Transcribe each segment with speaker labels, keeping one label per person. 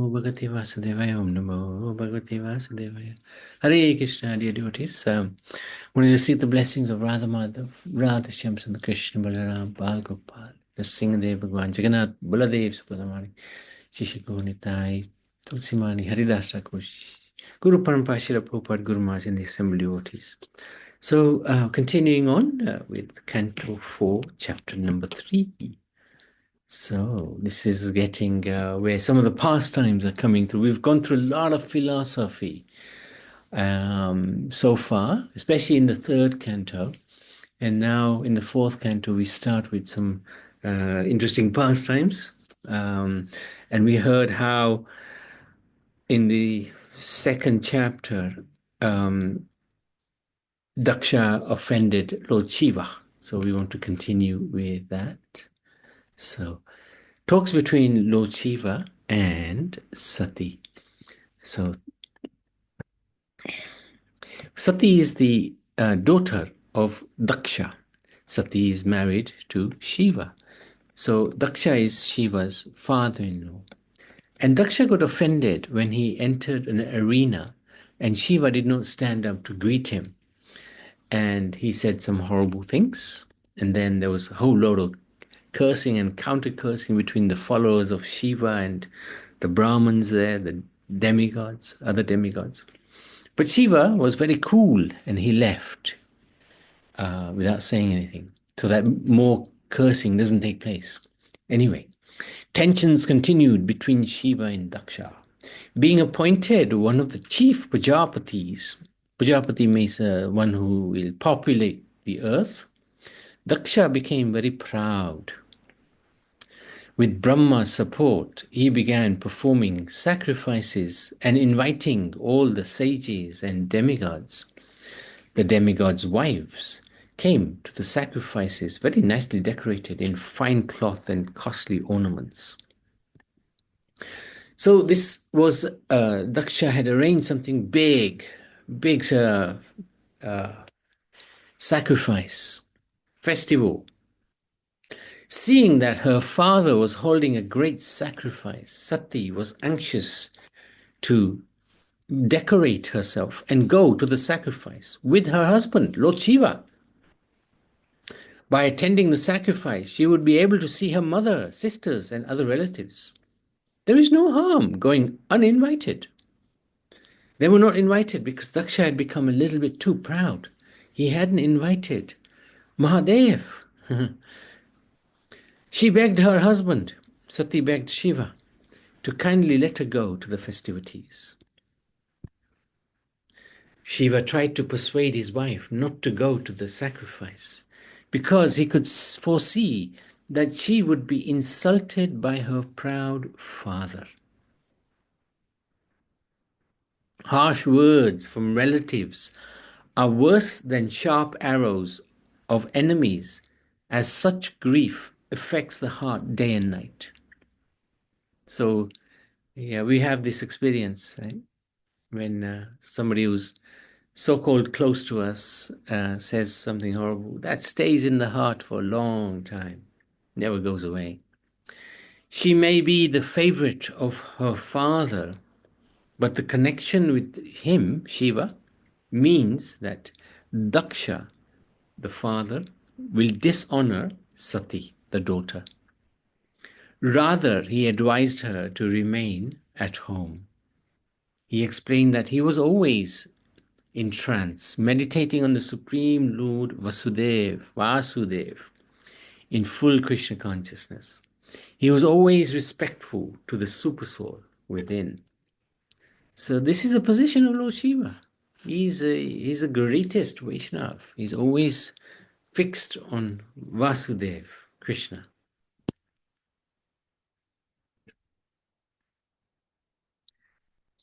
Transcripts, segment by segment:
Speaker 1: Bhagavate Vasudevaya. Om Namo Bhagavate Vasudevaya. Hare Krishna, dear devotees. Want to receive the blessings of Radha Madhav, Radha Shyam Sundar Krishna Balaram, Bal Gopal, Singhadev Bhagwan, Jagannath, Baladev, Subramani, Shishiko Nitai, Tulsimani, Haridas Rakush, Guru Parampara Srila Prabhupada, Guru Maharaj, and the assembled devotees. So, continuing on with Canto 4, chapter number 3. So, this is getting where some of the pastimes are coming through. We've gone through a lot of philosophy so far, especially in the third canto. And now in the fourth canto, we start with some interesting pastimes. And we heard how in the second chapter, Daksha offended Lord Shiva. So we want to continue with that. So, talks between Lord Shiva and Sati. So, Sati is the daughter of Daksha. Sati is married to Shiva. So, Daksha is Shiva's father-in-law. And Daksha got offended when he entered an arena and Shiva did not stand up to greet him. And he said some horrible things. And then there was a whole load of cursing and counter-cursing between the followers of Shiva and the Brahmins there, the demigods, other demigods. But Shiva was very cool and he left without saying anything so that more cursing doesn't take place. Anyway, tensions continued between Shiva and Daksha. Being appointed one of the chief Prajapatis, Prajapati means one who will populate the earth, Daksha became very proud. With Brahma's support, he began performing sacrifices and inviting all the sages and demigods. The demigods' wives came to the sacrifices very nicely decorated in fine cloth and costly ornaments. So this was, Daksha had arranged something big sacrifice, festival. Seeing that her father was holding a great sacrifice, Sati was anxious to decorate herself and go to the sacrifice with her husband, Lord Shiva. By attending the sacrifice, she would be able to see her mother, sisters, and other relatives. There is no harm going uninvited. They were not invited because Daksha had become a little bit too proud. He hadn't invited Mahadev. She begged her husband, Sati begged Shiva, to kindly let her go to the festivities. Shiva tried to persuade his wife not to go to the sacrifice because he could foresee that she would be insulted by her proud father. Harsh words from relatives are worse than sharp arrows of enemies, as such grief affects the heart day and night. So, yeah, we have this experience, right? When somebody who's so-called close to us says something horrible, that stays in the heart for a long time, never goes away. She may be the favorite of her father, but the connection with him, Shiva, means that Daksha, the father, will dishonor Sati, the daughter. Rather, he advised her to remain at home. He explained that he was always in trance, meditating on the Supreme Lord Vasudev, in full Krishna consciousness. He was always respectful to the Supersoul within. So this is the position of Lord Shiva. He's the greatest Vaishnava. He's always fixed on Vasudev, Krishna.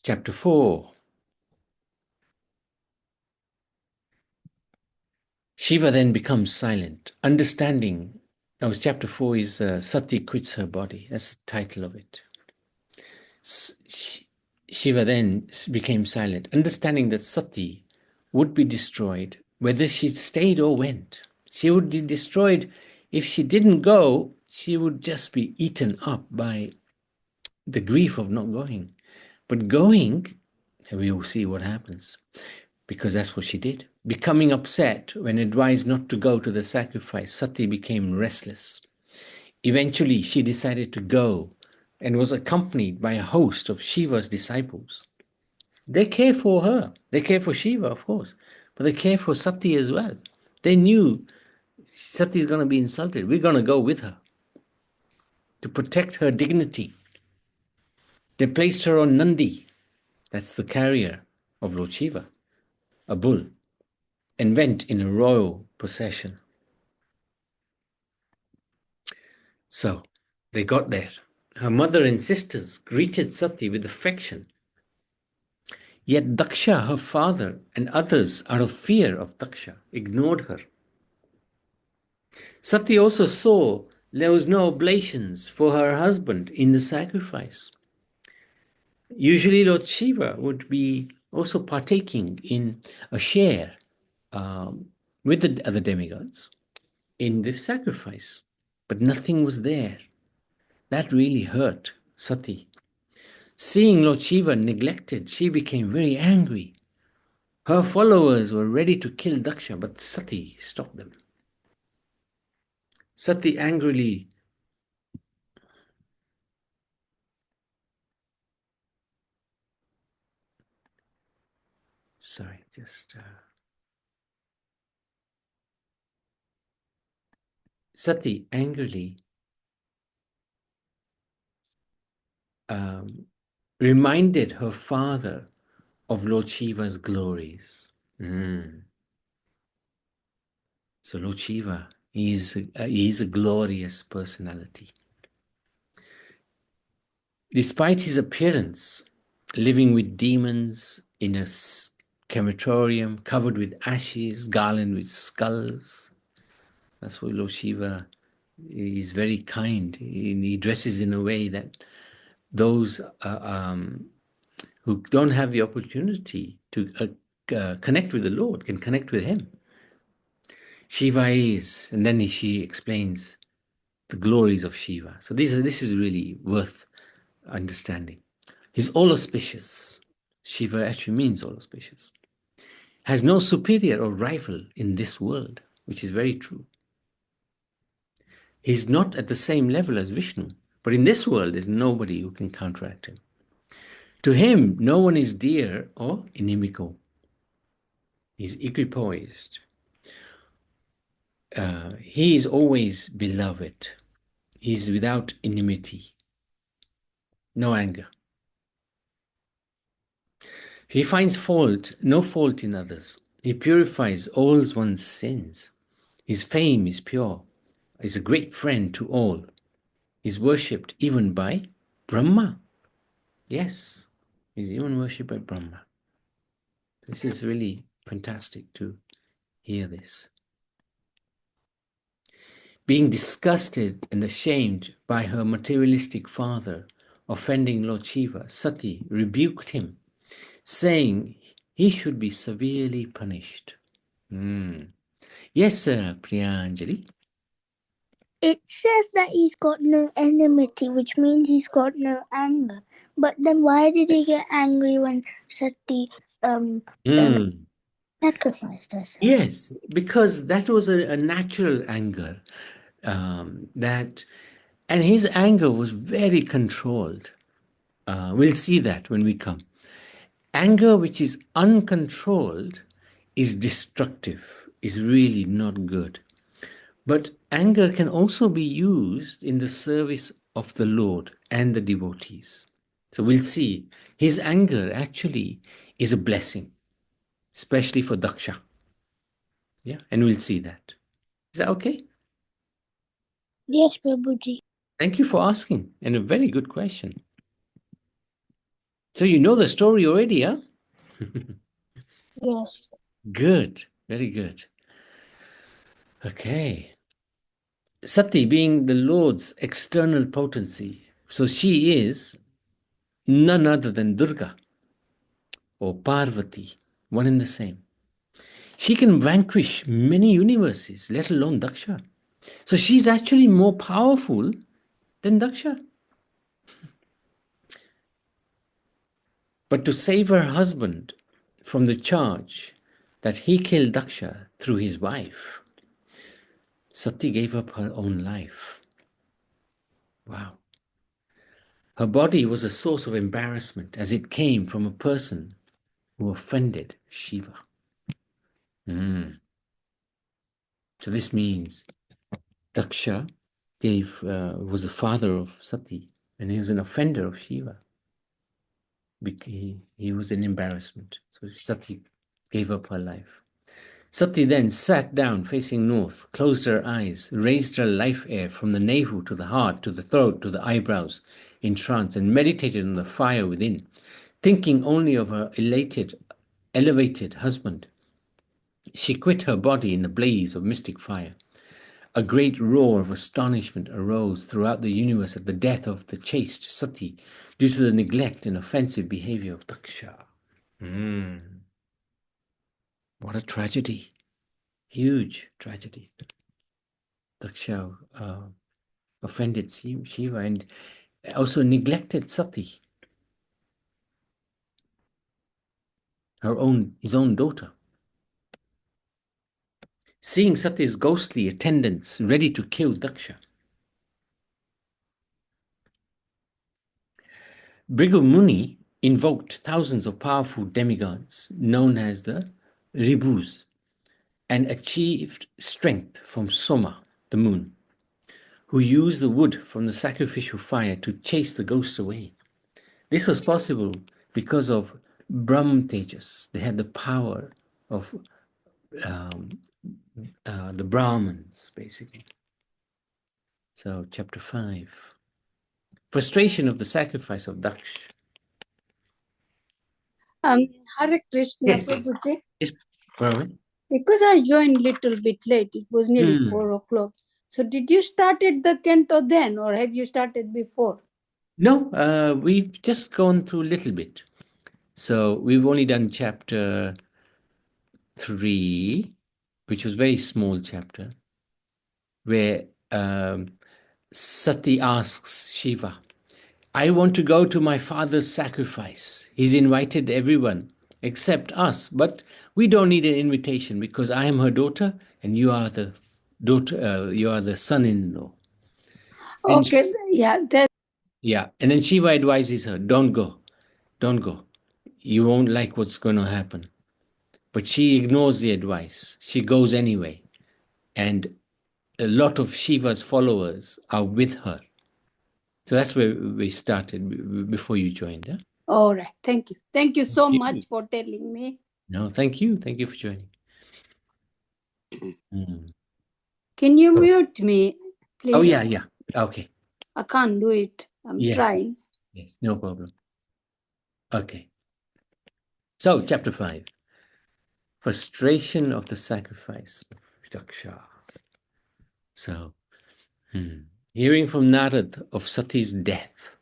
Speaker 1: Chapter 4. Shiva then becomes silent, understanding. Chapter 4 is Sati quits her body. That's the title of it. Shiva then became silent, understanding that Sati would be destroyed whether she stayed or went. She would be destroyed if she didn't go. She would just be eaten up by the grief of not going. But going, we will see what happens, because that's what she did. Becoming upset when advised not to go to the sacrifice, Sati became restless. Eventually, she decided to go and was accompanied by a host of Shiva's disciples. They care for her. They care for Shiva, of course, but they care for Sati as well. They knew Sati is going to be insulted. We're going to go with her to protect her dignity. They placed her on Nandi, that's the carrier of Lord Shiva, a bull, and went in a royal procession. So they got there. Her mother and sisters greeted Sati with affection. Yet Daksha, her father, and others, out of fear of Daksha, ignored her. Sati also saw there was no oblations for her husband in the sacrifice. Usually Lord Shiva would be also partaking in a share with the other demigods in the sacrifice, but nothing was there. That really hurt Sati. Seeing Lord Shiva neglected, she became very angry. Her followers were ready to kill Daksha, but Sati stopped them. Sati angrily Sati angrily reminded her father of Lord Shiva's glories. So Lord Shiva is a glorious personality. Despite his appearance, living with demons in a crematorium covered with ashes, garlanded with skulls, that's why Lord Shiva is very kind. He dresses in a way that those who don't have the opportunity to connect with the Lord can connect with him. Shiva is, and then she explains the glories of Shiva. So this is really worth understanding. He's all auspicious. Shiva actually means all auspicious. Has no superior or rival in this world, which is very true. He's not at the same level as Vishnu, but in this world there's nobody who can counteract him. To him, no one is dear or inimical. He's equipoised. He is always beloved. He's without enmity, no anger. He finds no fault in others. He purifies all one's sins. His fame is pure. He's a great friend to all. He's worshipped even by Brahma. Yes, he's even worshipped by Brahma. This is really fantastic to hear this. Being disgusted and ashamed by her materialistic father offending Lord Shiva, Sati rebuked him, saying he should be severely punished. Yes, sir, Priyanjali.
Speaker 2: It says that he's got no enmity, which means he's got no anger. But then why did he get angry when Sati sacrificed herself?
Speaker 1: Yes, because that was a natural anger. And his anger was very controlled. We'll see that when we come. Anger which is uncontrolled is destructive, is really not good. But anger can also be used in the service of the Lord and the devotees. So we'll see. His anger actually is a blessing, especially for Daksha. Yeah, and we'll see that. Is that okay?
Speaker 2: Yes, Prabhuji.
Speaker 1: Thank you for asking, and a very good question. So you know the story already, huh?
Speaker 2: Yes.
Speaker 1: Good, very good. Okay. Sati being the Lord's external potency. So she is none other than Durga or Parvati, one and the same. She can vanquish many universes, let alone Daksha. So she's actually more powerful than Daksha. But to save her husband from the charge that he killed Daksha through his wife, Sati gave up her own life. Wow. Her body was a source of embarrassment as it came from a person who offended Shiva. So this means Daksha was the father of Sati, and he was an offender of Shiva. He was an embarrassment. So Sati gave up her life. Sati then sat down facing north, closed her eyes, raised her life air from the navel to the heart, to the throat, to the eyebrows, in trance, and meditated on the fire within, thinking only of her elevated husband. She quit her body in the blaze of mystic fire. A great roar of astonishment arose throughout the universe at the death of the chaste Sati due to the neglect and offensive behavior of Daksha. What a tragedy. Huge tragedy. Daksha offended Shiva and also neglected Sati, his own daughter. Seeing Sati's ghostly attendants ready to kill Daksha, Bhrigu Muni invoked thousands of powerful demigods known as the Ribhus and achieved strength from Soma, the moon, who used the wood from the sacrificial fire to chase the ghosts away. This was possible because of Brahm Tejas. They had the power of the Brahmins, basically. So, chapter 5. Frustration of the sacrifice of Daksh.
Speaker 3: Hare Krishna,
Speaker 1: Yes, yes.
Speaker 3: Prabhuji.
Speaker 1: Yes, Brahman.
Speaker 3: Because I joined little bit late, it was nearly 4 o'clock. So did you started the canto then, or have you started before?
Speaker 1: No, we've just gone through a little bit. So we've only done chapter 3, which was a very small chapter, where Sati asks Shiva, I want to go to my father's sacrifice. He's invited everyone except us, but we don't need an invitation because I am her daughter and you are the daughter, you are the son-in-law.
Speaker 3: Okay, yeah,
Speaker 1: Yeah, and then Shiva advises her, don't go, don't go. You won't like what's going to happen. But she ignores the advice. She goes anyway. And a lot of Shiva's followers are with her. So that's where we started before you joined. Huh?
Speaker 3: all right. Thank you. Thank you so much for telling me.
Speaker 1: No, thank you. Thank you for joining.
Speaker 3: Can you mute me, please?
Speaker 1: Oh, yeah. Okay.
Speaker 3: I can't do it. I'm trying.
Speaker 1: Yes, no problem. Okay. So, chapter 5. Frustration of the sacrifice of Daksha. So, hearing from Narad of Sati's death,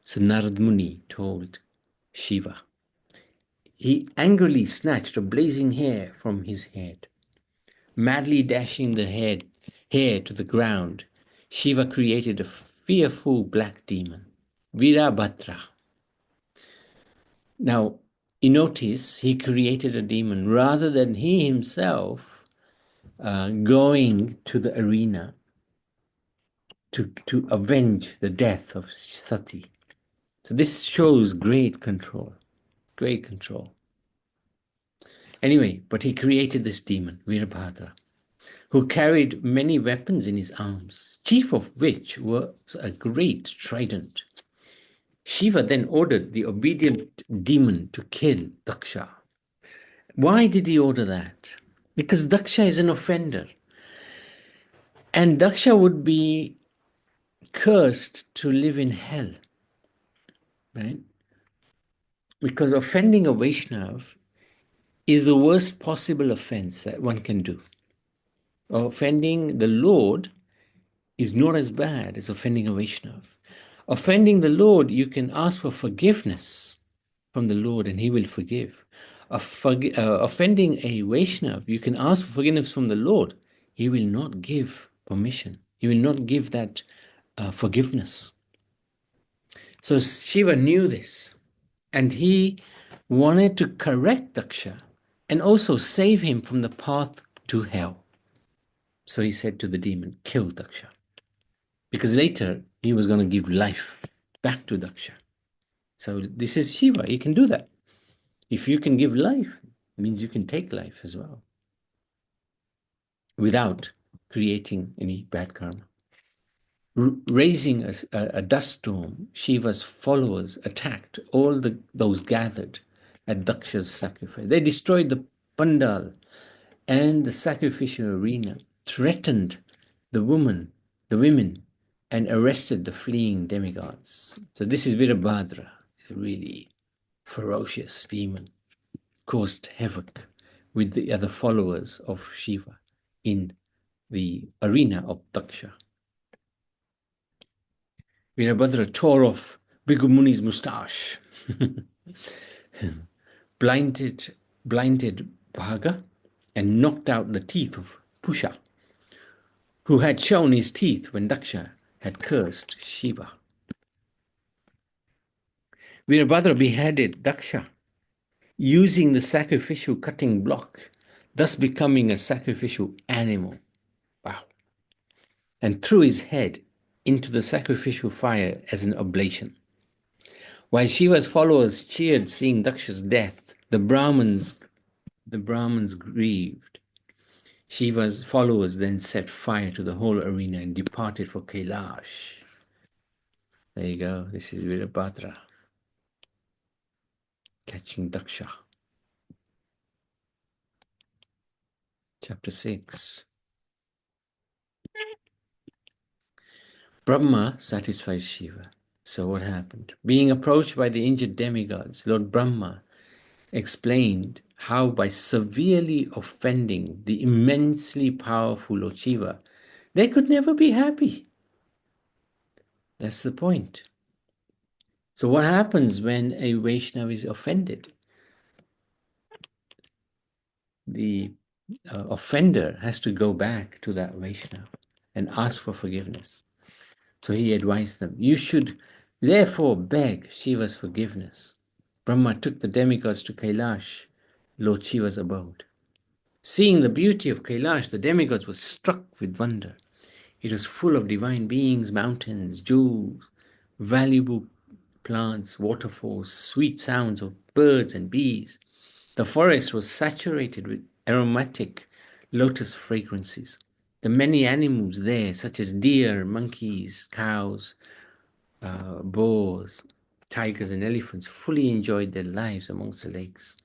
Speaker 1: so Narad Muni told Shiva. He angrily snatched a blazing hair from his head. Madly dashing the hair to the ground, Shiva created a fearful black demon, Virabhadra. Now, you notice he created a demon rather than he himself going to the arena to avenge the death of Sati. So this shows great control, great control. Anyway, but he created this demon, Virabhadra, who carried many weapons in his arms, chief of which was a great trident. Shiva then ordered the obedient demon to kill Daksha. Why did he order that? Because Daksha is an offender. And Daksha would be cursed to live in hell, right? Because offending a Vaishnav is the worst possible offense that one can do. Offending the Lord is not as bad as offending a Vaishnav. Offending the Lord, you can ask for forgiveness from the Lord and he will forgive. Offending a Vaishnav, you can ask for forgiveness from the Lord. He will not give permission. He will not give that forgiveness. So Shiva knew this And he wanted to correct Daksha and also save him from the path to hell. So he said to the demon, kill Daksha. Because later he was going to give life back to Daksha. So this is Shiva. He can do that. If you can give life, it means you can take life as well without creating any bad karma. Raising a dust storm, Shiva's followers attacked all those gathered at Daksha's sacrifice. They destroyed the pandal and the sacrificial arena, threatened the women, and arrested the fleeing demigods. So this is Virabhadra, a really ferocious demon, caused havoc with the other followers of Shiva in the arena of Daksha. Virabhadra tore off Bhikkhu Muni's moustache, blinded Bhaga, and knocked out the teeth of Pusha, who had shown his teeth when Daksha had cursed Shiva. Virabhadra beheaded Daksha using the sacrificial cutting block, thus becoming a sacrificial animal. Wow. And threw his head into the sacrificial fire as an oblation. While Shiva's followers cheered seeing Daksha's death, the Brahmins grieved. Shiva's followers then set fire to the whole arena and departed for Kailash. There you go. This is Virabhadra catching Daksha. Chapter 6. Brahma satisfies Shiva. So what happened? Being approached by the injured demigods, Lord Brahma explained how by severely offending the immensely powerful Lord Shiva, they could never be happy. That's the point. So what happens when a Vaishnava is offended? The offender has to go back to that Vaishnava and ask for forgiveness. So he advised them, you should therefore beg Shiva's forgiveness. Brahma took the demigods to Kailash, Lord Shiva's abode. Seeing the beauty of Kailash, the demigods were struck with wonder. It was full of divine beings, mountains, jewels, valuable plants, waterfalls, sweet sounds of birds and bees. The forest was saturated with aromatic lotus fragrances. The many animals there, such as deer, monkeys, cows, boars, tigers, and elephants, fully enjoyed their lives amongst the lakes,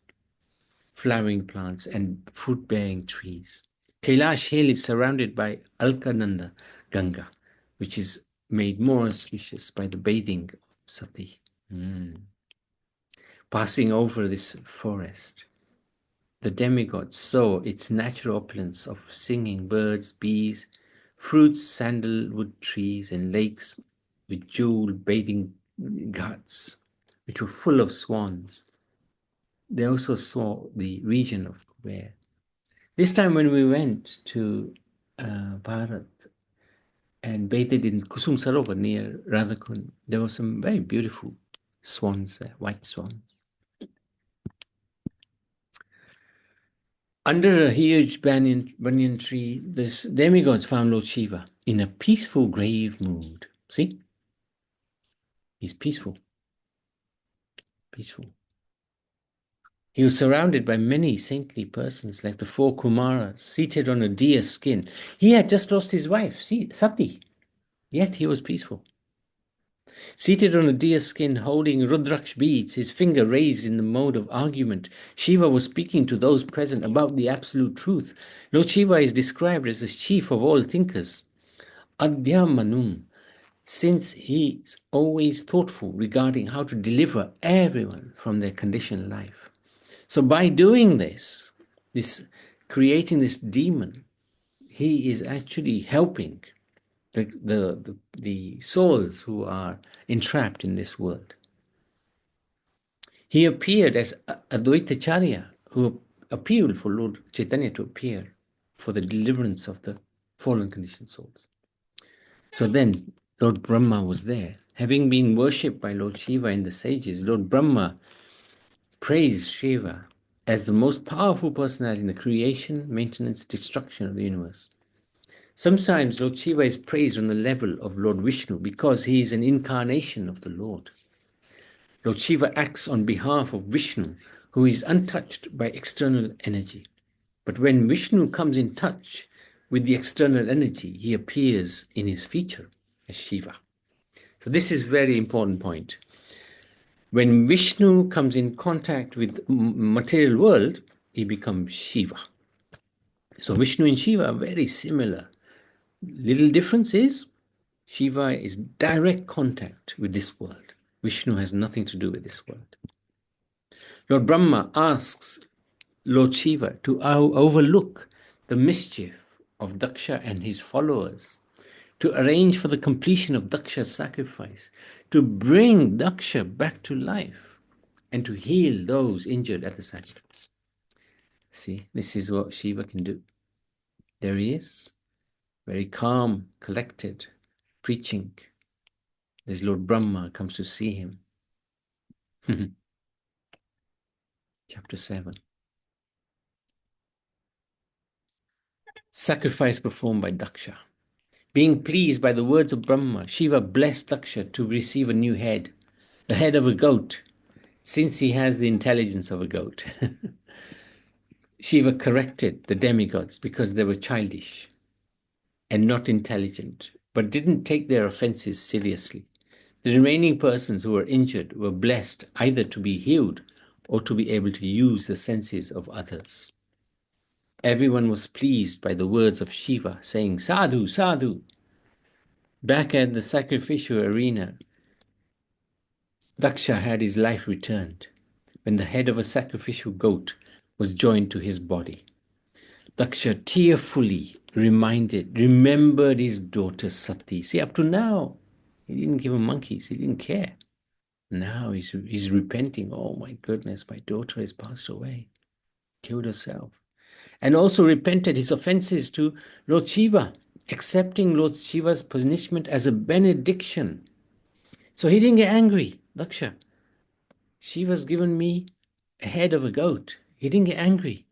Speaker 1: flowering plants, and fruit-bearing trees. Kailash Hill is surrounded by Alkananda Ganga, which is made more auspicious by the bathing of Sati. Passing over this forest, the demigods saw its natural opulence of singing birds, bees, fruits, sandalwood trees, and lakes with jeweled bathing ghats, which were full of swans. They also saw the region of Kuber. This time when we went to Bharat and bathed in Kusum Sarovar near Radhakund, there were some very beautiful swans there, white swans. Under a huge banyan tree, the demigods found Lord Shiva in a peaceful, grave mood. See? He's peaceful. Peaceful. He was surrounded by many saintly persons like the four Kumaras, seated on a deer skin. He had just lost his wife, Sati, yet he was peaceful. Seated on a deer skin, holding Rudraksh beads, his finger raised in the mode of argument, Shiva was speaking to those present about the absolute truth. Lord Shiva is described as the chief of all thinkers, Adhyamanum, since he is always thoughtful regarding how to deliver everyone from their conditioned life. So by doing this creating this demon, he is actually helping the souls who are entrapped in this world. He appeared as Advaitacharya, who appealed for Lord Chaitanya to appear for the deliverance of the fallen conditioned souls. So then Lord Brahma was there. Having been worshipped by Lord Shiva and the sages, Lord Brahma praised Shiva as the most powerful personality in the creation, maintenance, destruction of the universe. Sometimes Lord Shiva is praised on the level of Lord Vishnu because he is an incarnation of the Lord. Lord Shiva acts on behalf of Vishnu, who is untouched by external energy. But when Vishnu comes in touch with the external energy, he appears in his feature as Shiva. So this is a very important point. When Vishnu comes in contact with material world, he becomes Shiva. So Vishnu and Shiva are very similar. Little difference is Shiva is direct contact with this world. Vishnu has nothing to do with this world. Lord Brahma asks Lord Shiva to overlook the mischief of Daksha and his followers, to arrange for the completion of Daksha's sacrifice, to bring Daksha back to life, and to heal those injured at the sacrifice. See, this is what Shiva can do. There he is, very calm, collected, preaching. There's Lord Brahma comes to see him. Chapter 7. Sacrifice performed by Daksha. Being pleased by the words of Brahma, Shiva blessed Daksha to receive a new head, the head of a goat, since he has the intelligence of a goat. Shiva corrected the demigods because they were childish and not intelligent, but didn't take their offenses seriously. The remaining persons who were injured were blessed either to be healed or to be able to use the senses of others. Everyone was pleased by the words of Shiva, saying, Sadhu, Sadhu. Back at the sacrificial arena, Daksha had his life returned when the head of a sacrificial goat was joined to his body. Daksha tearfully remembered his daughter Sati. See, up to now, he didn't give a monkeys, he didn't care. Now he's repenting. Oh my goodness, my daughter has passed away, killed herself. And also repented his offenses to Lord Shiva, accepting Lord Shiva's punishment as a benediction. So he didn't get angry, Daksha. Shiva's given me a head of a goat. He didn't get angry.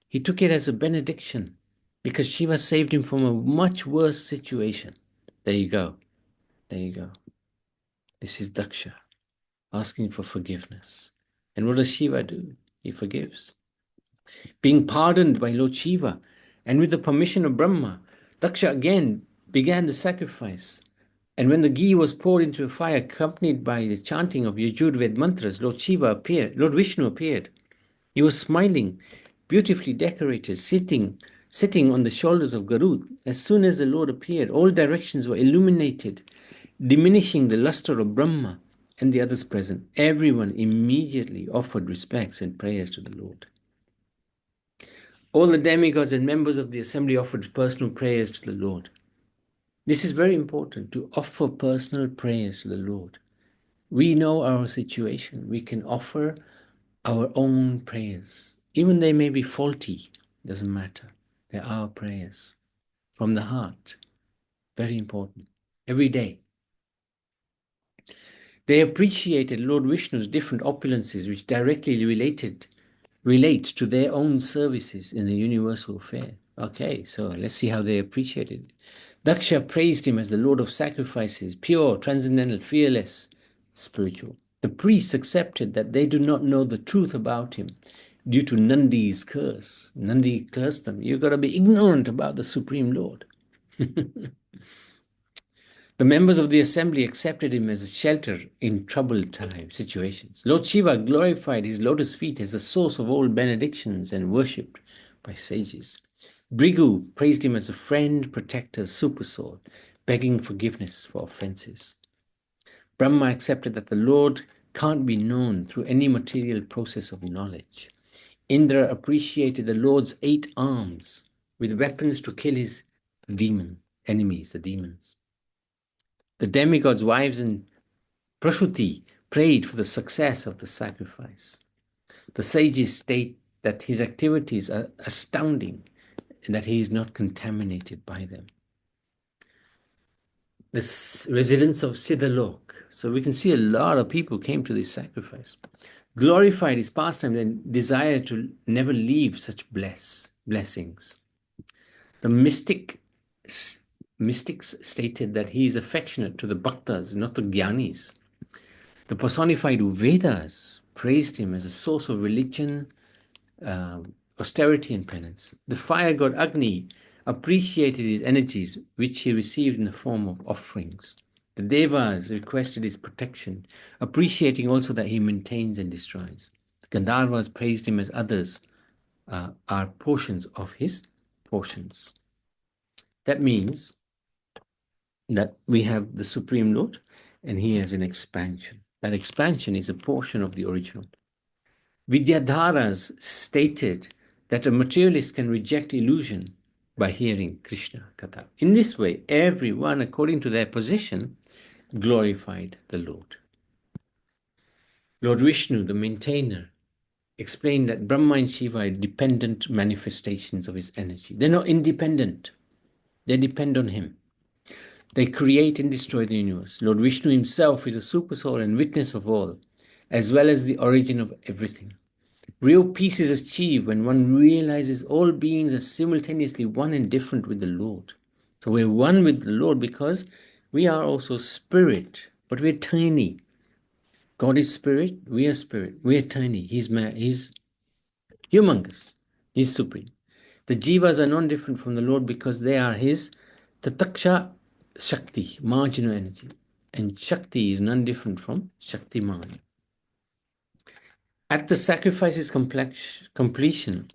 Speaker 1: He took it as a benediction because Shiva saved him from a much worse situation. There you go. There you go. This is Daksha asking for forgiveness. And what does Shiva do? He forgives. Being pardoned by Lord Shiva and with the permission of Brahma, Daksha again began the sacrifice. And when the ghee was poured into a fire, accompanied by the chanting of Yajurved mantras, Lord Vishnu appeared. He was smiling, beautifully decorated, sitting on the shoulders of Garud. As soon as the Lord appeared, all directions were illuminated, diminishing the luster of Brahma and the others present. Everyone immediately offered respects and prayers to the Lord. All the demigods and members of the assembly offered personal prayers to the Lord. This is very important, to offer personal prayers to the Lord. We know our situation. We can offer our own prayers. Even they may be faulty, doesn't matter. They're our prayers from the heart. Very important. Every day. They appreciated Lord Vishnu's different opulences which directly relate to their own services in the universal affair. Okay, so let's see how they appreciated it. Daksha praised him as the Lord of sacrifices, pure, transcendental, fearless, spiritual. The priests accepted that they do not know the truth about him due to Nandi's curse. Nandi cursed them. You've got to be ignorant about the Supreme Lord. The members of the assembly accepted him as a shelter in troubled time situations. Lord Shiva glorified his lotus feet as the source of all benedictions and worshipped by sages. Brigu praised him as a friend, protector, supersoul, begging forgiveness for offenses. Brahma accepted that the Lord can't be known through any material process of knowledge. Indra appreciated the Lord's 8 arms with weapons to kill his enemies, the demons. The demigods' wives and Prasuti prayed for the success of the sacrifice. The sages state that his activities are astounding and that he is not contaminated by them. the residents of Siddhalok. So we can see a lot of people came to this sacrifice, glorified his pastime, and desired to never leave such blessings. The mystics stated that he is affectionate to the bhaktas, not the jnanis. The personified Vedas praised him as a source of religion, austerity, and penance. The fire god Agni appreciated his energies, which he received in the form of offerings. The Devas requested his protection, appreciating also that he maintains and destroys. The Gandharvas praised him as others are portions of his portions. That means that we have the Supreme Lord and he has an expansion. That expansion is a portion of the original. Vidyadharas stated that a materialist can reject illusion by hearing Krishna Katha. In this way, everyone, according to their position, glorified the Lord. Lord Vishnu, the maintainer, explained that Brahma and Shiva are dependent manifestations of his energy. They're not independent, they depend on him. They create and destroy the universe. Lord Vishnu himself is a super soul and witness of all, as well as the origin of everything. Real peace is achieved when one realizes all beings are simultaneously one and different with the Lord. So we're one with the Lord because we are also spirit, but we're tiny. God is spirit, we are spirit, we are tiny. He's humongous, He's supreme. The jivas are non different from the Lord because they are His tataksha Shakti, marginal energy. And Shakti is none different from Shaktiman. At the sacrifice's completion,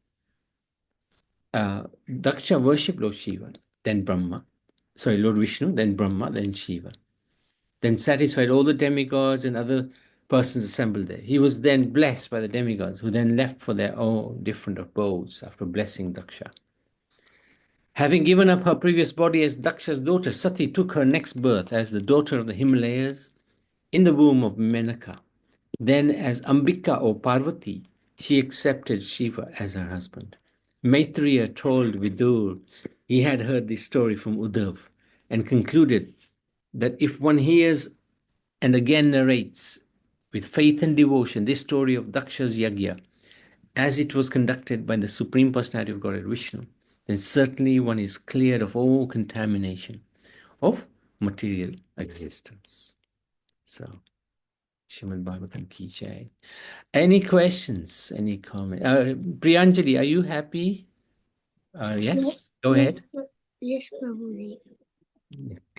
Speaker 1: Daksha worshipped Lord Shiva, then Lord Vishnu, then Brahma, then Shiva. Then satisfied all the demigods and other persons assembled there. He was then blessed by the demigods, who then left for their own different abodes after blessing Daksha. Having given up her previous body as Daksha's daughter, Sati took her next birth as the daughter of the Himalayas in the womb of Menaka. Then, as Ambika or Parvati, she accepted Shiva as her husband. Maitreya told Vidur he had heard this story from Uddhav and concluded that if one hears and again narrates with faith and devotion this story of Daksha's Yagya as it was conducted by the Supreme Personality of Godhead Vishnu, then certainly one is cleared of all contamination of material existence. So, Srimad Bhagavatam ki jai. Any questions? Any comment? Priyanjali, are you happy? Yes? Go ahead.
Speaker 2: Yes, Prabhuji.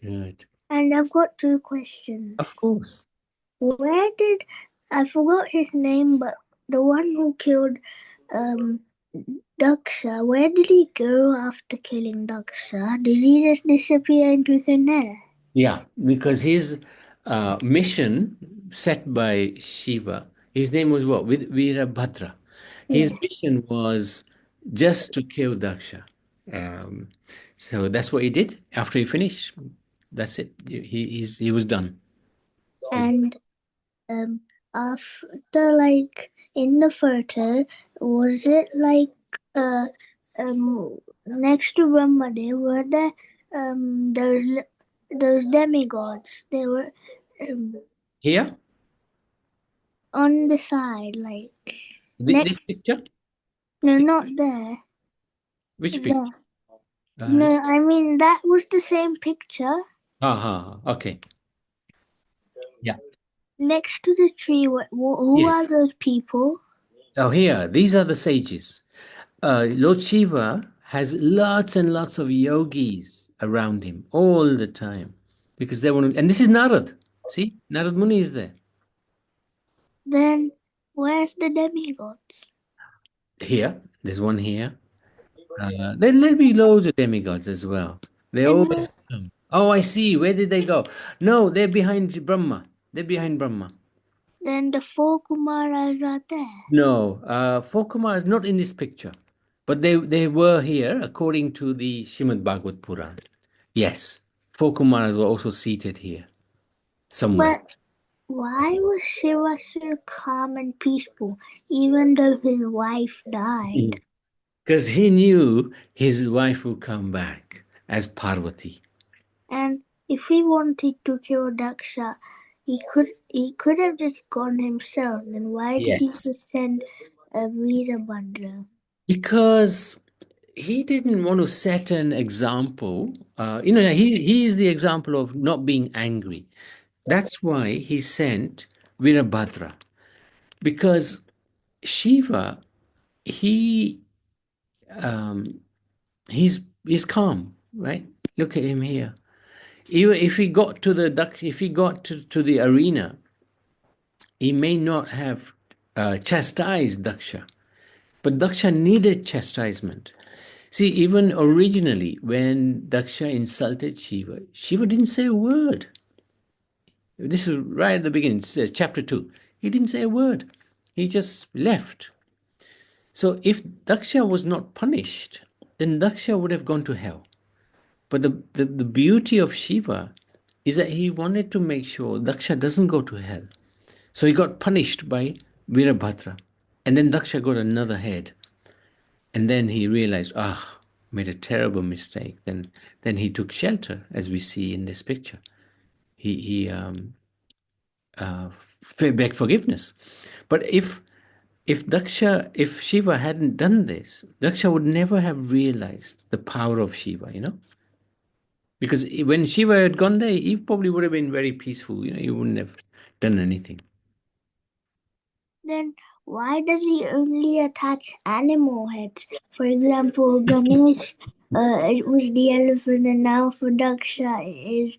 Speaker 1: Good.
Speaker 2: And I've got two questions.
Speaker 1: Of course.
Speaker 2: Where did I forgot his name, but the one who killed Daksha, where did he go after killing Daksha? Did he just disappear into thin air?
Speaker 1: Yeah, because his mission set by Shiva, his name was what? Virabhadra. His mission was just to kill Daksha. So that's what he did after he finished. That's it. He was done.
Speaker 2: And after, like, in the photo, was it like next to Brahmadev, were there those demigods? They were
Speaker 1: Here?
Speaker 2: on the side, like
Speaker 1: This picture?
Speaker 2: no, not there.
Speaker 1: Which picture?
Speaker 2: No, I mean that was the same picture.
Speaker 1: Okay. Yeah.
Speaker 2: Next to the tree, who
Speaker 1: Yes.
Speaker 2: are those people?
Speaker 1: Oh, here. These are the sages. Lord Shiva has lots and lots of yogis around him all the time because they want to. And this is Narad. See, Narad Muni is there.
Speaker 2: Then where's the demigods?
Speaker 1: Here, there's one here. There'll be loads of demigods as well. They always come. Oh, I see. Where did they go? No, they're behind Brahma. They're behind Brahma.
Speaker 2: Then the four Kumaras are there.
Speaker 1: No, Fokuma is not in this picture, but they were here according to the Shrimad Bhagavad Puran. Yes, four Kumaras were also seated here somewhere.
Speaker 2: But why was Shiva so calm and peaceful, even though his wife died?
Speaker 1: Because he knew his wife would come back as Parvati.
Speaker 2: And if he wanted to kill Daksha, he could have just gone himself. Then why did he
Speaker 1: Yes.
Speaker 2: just send Veerabhadra?
Speaker 1: Because he didn't want to set an example. He is the example of not being angry. That's why he sent Virabhadra. Because Shiva, he he's calm, right? Look at him here. Even if he got to the if he got to the arena, he may not have chastised Daksha, but Daksha needed chastisement. See, even originally, when Daksha insulted Shiva, Shiva didn't say a word. This is right at the beginning, chapter 2. He didn't say a word. He just left. So if Daksha was not punished, then Daksha would have gone to hell. But the beauty of Shiva is that he wanted to make sure Daksha doesn't go to hell. So he got punished by Virabhadra. And then Daksha got another head. And then he realized, made a terrible mistake. Then he took shelter, as we see in this picture. He begged forgiveness. But if Shiva hadn't done this, Daksha would never have realized the power of Shiva, Because when Shiva had gone there, he probably would have been very peaceful, he wouldn't have done anything.
Speaker 2: Then why does he only attach animal heads? For example, Ganesh, it was the elephant, and now for Daksha it is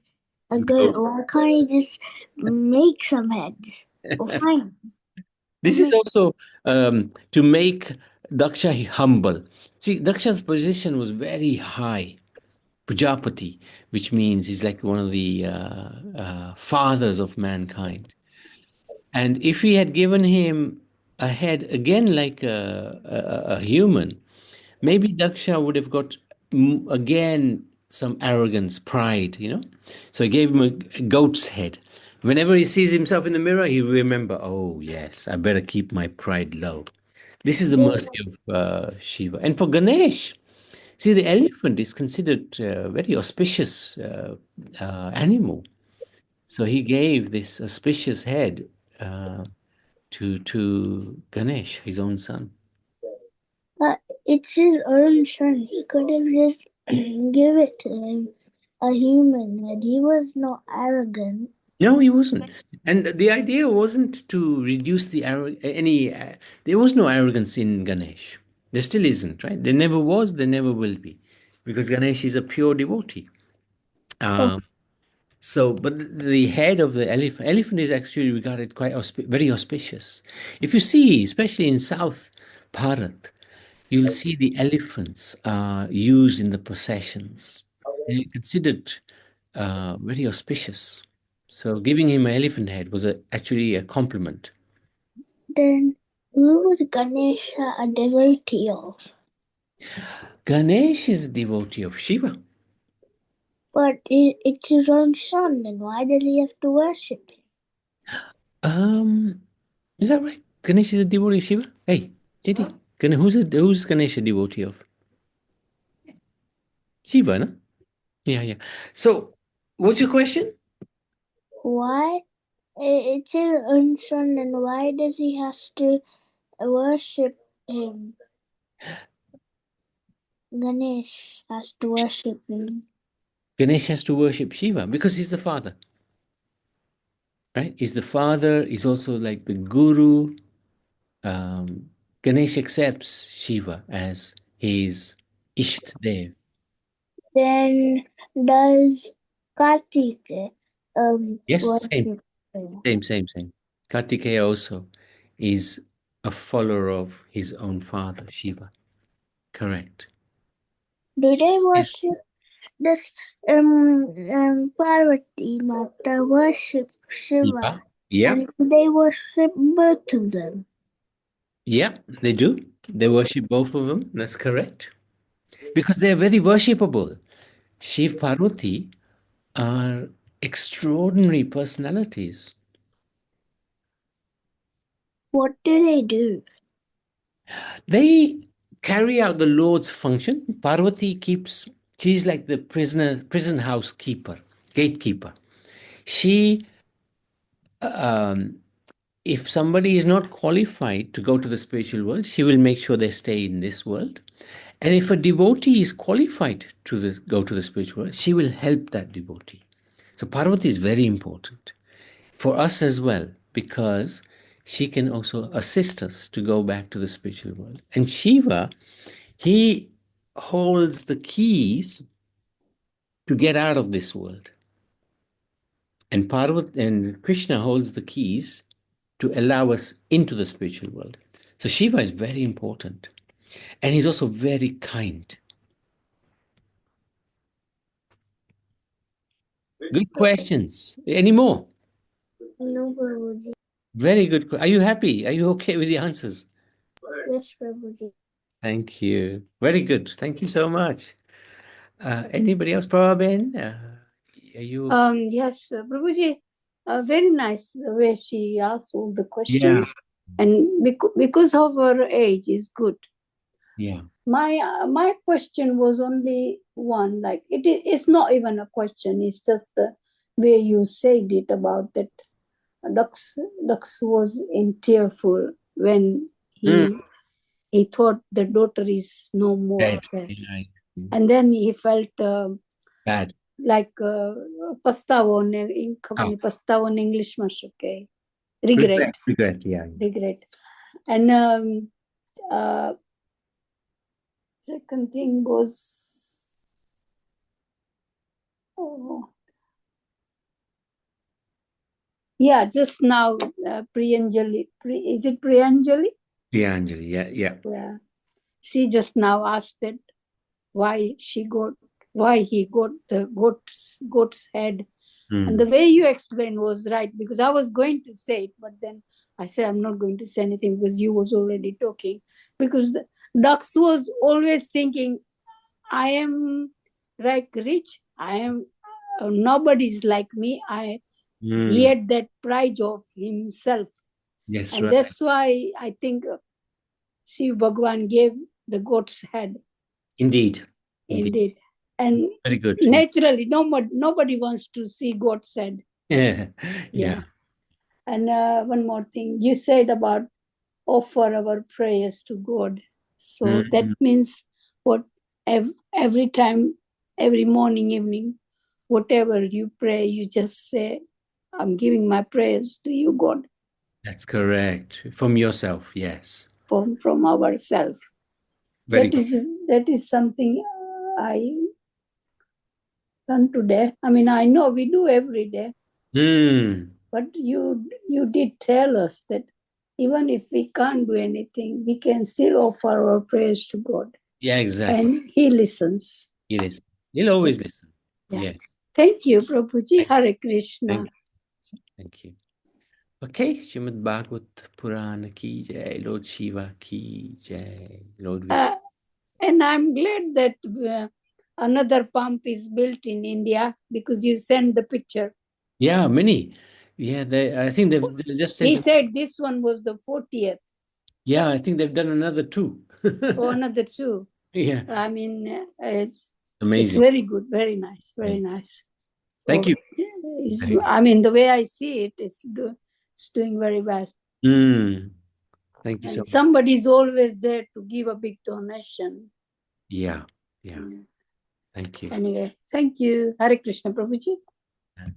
Speaker 2: a goat. Why can't he just make some heads? Or find
Speaker 1: This is also to make Daksha humble. See, Daksha's position was very high. Pujapati, which means he's like one of the fathers of mankind. And if he had given him a head again like a human, maybe Daksha would have got again some arrogance, pride. So he gave him a goat's head. Whenever he sees himself in the mirror, he will remember, oh, yes, I better keep my pride low. This is the mercy of Shiva. And for Ganesh, see, the elephant is considered a very auspicious animal. So he gave this auspicious head uh, to Ganesh, his own son.
Speaker 2: But it's his own son. He could have just give it to him, a human head. He was not arrogant.
Speaker 1: No, he wasn't. And the idea wasn't to reduce there was no arrogance in Ganesh. There still isn't, right? There never was, there never will be. Because Ganesh is a pure devotee.
Speaker 2: Oh,
Speaker 1: But the head of the elephant is actually regarded quite very auspicious. If you see, especially in South Bharat, you'll see the elephants used in the processions. They're considered very auspicious. So giving him an elephant head was actually a compliment.
Speaker 2: then who was Ganesha a devotee of?
Speaker 1: Ganesh is a devotee of Shiva.
Speaker 2: But it's his own son, then why does he have to worship him?
Speaker 1: Is that right? Ganesh is a devotee of Shiva? Hey, JD, who's Ganesh a devotee of? Shiva, no? Yeah, yeah. So, what's your question?
Speaker 2: Why? It's his own son, then why does he have to worship him? Ganesh has to worship him.
Speaker 1: Ganesh has to worship Shiva because he's the father, right? He's the father. He's also like the guru. Ganesh accepts Shiva as his Ishtadev.
Speaker 2: Then does Kartike
Speaker 1: Yes, same,
Speaker 2: worship him?
Speaker 1: same. Kartikeya also is a follower of his own father, Shiva. Correct.
Speaker 2: Do they
Speaker 1: Yeah.
Speaker 2: worship does Parvati Mata worship
Speaker 1: Shiva.
Speaker 2: Shiva?
Speaker 1: Yeah,
Speaker 2: And do they worship both of them?
Speaker 1: yeah, they do. They worship both of them. That's correct. Because they're very worshipable. Shiv Parvati are extraordinary personalities.
Speaker 2: What do they do?
Speaker 1: They carry out the Lord's function. Parvati she's like the prison house keeper. gatekeeper. She, if somebody is not qualified to go to the spiritual world, she will make sure they stay in this world. And if a devotee is qualified to go to the spiritual world, she will help that devotee. So Parvati is very important for us as well, because she can also assist us to go back to the spiritual world. And Shiva, he holds the keys to get out of this world. And Parvati and Krishna holds the keys to allow us into the spiritual world. So Shiva is very important. And he's also very kind. Good questions. Any more?
Speaker 2: No, Prabhuji.
Speaker 1: Very good. Are you happy? Are you okay with the answers?
Speaker 2: Yes, Prabhuji.
Speaker 1: Thank you. Very good. Thank you so much. Anybody else? Prabhaben? Are you?
Speaker 3: Yes, Prabhuji, very nice the way she asked all the questions.
Speaker 1: Yeah.
Speaker 3: And because of her age is good.
Speaker 1: Yeah.
Speaker 3: My question was only one, like it's not even a question, it's just the way you said it about that Dux was in tearful when he thought the daughter is no more
Speaker 1: Right.
Speaker 3: there.
Speaker 1: Yeah.
Speaker 3: And then he felt
Speaker 1: Bad.
Speaker 3: like pastavo in English mas okay. Regret.
Speaker 1: Yeah.
Speaker 3: Regret. And second thing was yeah, just now Priyanjali. Is it Priyanjali?
Speaker 1: Priyanjali. Yeah.
Speaker 3: Yeah. She just now asked that why he got the goat's head. And the way you explained was right, because I was going to say it, but then I said I'm not going to say anything because you was already talking. Because the Dux was always thinking, I am like rich. I am nobody's like me. He had that pride of himself.
Speaker 1: Yes,
Speaker 3: and
Speaker 1: right.
Speaker 3: That's why I think Shiv Bhagwan gave the goat's head.
Speaker 1: Indeed.
Speaker 3: And
Speaker 1: very good.
Speaker 3: Naturally, nobody wants to see goat's head.
Speaker 1: Yeah.
Speaker 3: And one more thing, you said about offer our prayers to God. So that means what every time, every morning, evening, whatever you pray, you just say, I'm giving my prayers to you, God.
Speaker 1: That's correct. From yourself, yes.
Speaker 3: From ourselves. That is something I done today. I mean, I know we do every day. But you did tell us that even if we can't do anything, we can still offer our prayers to God.
Speaker 1: Yeah, exactly.
Speaker 3: And He listens.
Speaker 1: He listens. He'll always listen.
Speaker 3: Yeah. Thank you, Prabhuji. Hare Krishna.
Speaker 1: Thank you. Okay, Srimad Bhagavat Purana ki jai, Lord Shiva ki jai, Lord Vishnu.
Speaker 3: And I'm glad that another pump is built in India because you sent the picture.
Speaker 1: Yeah, many. Yeah, I think they've just sent.
Speaker 3: He said this one was the 40th.
Speaker 1: Yeah, I think they've done another 2.
Speaker 3: Another 2.
Speaker 1: Yeah.
Speaker 3: I mean, it's
Speaker 1: amazing.
Speaker 3: It's very good, very nice, very nice.
Speaker 1: Thank you.
Speaker 3: I mean, the way I see it, it's doing very well.
Speaker 1: Thank you so much.
Speaker 3: Somebody's always there to give a big donation.
Speaker 1: Yeah. Thank you.
Speaker 3: Anyway, thank you. Hare Krishna, Prabhuji.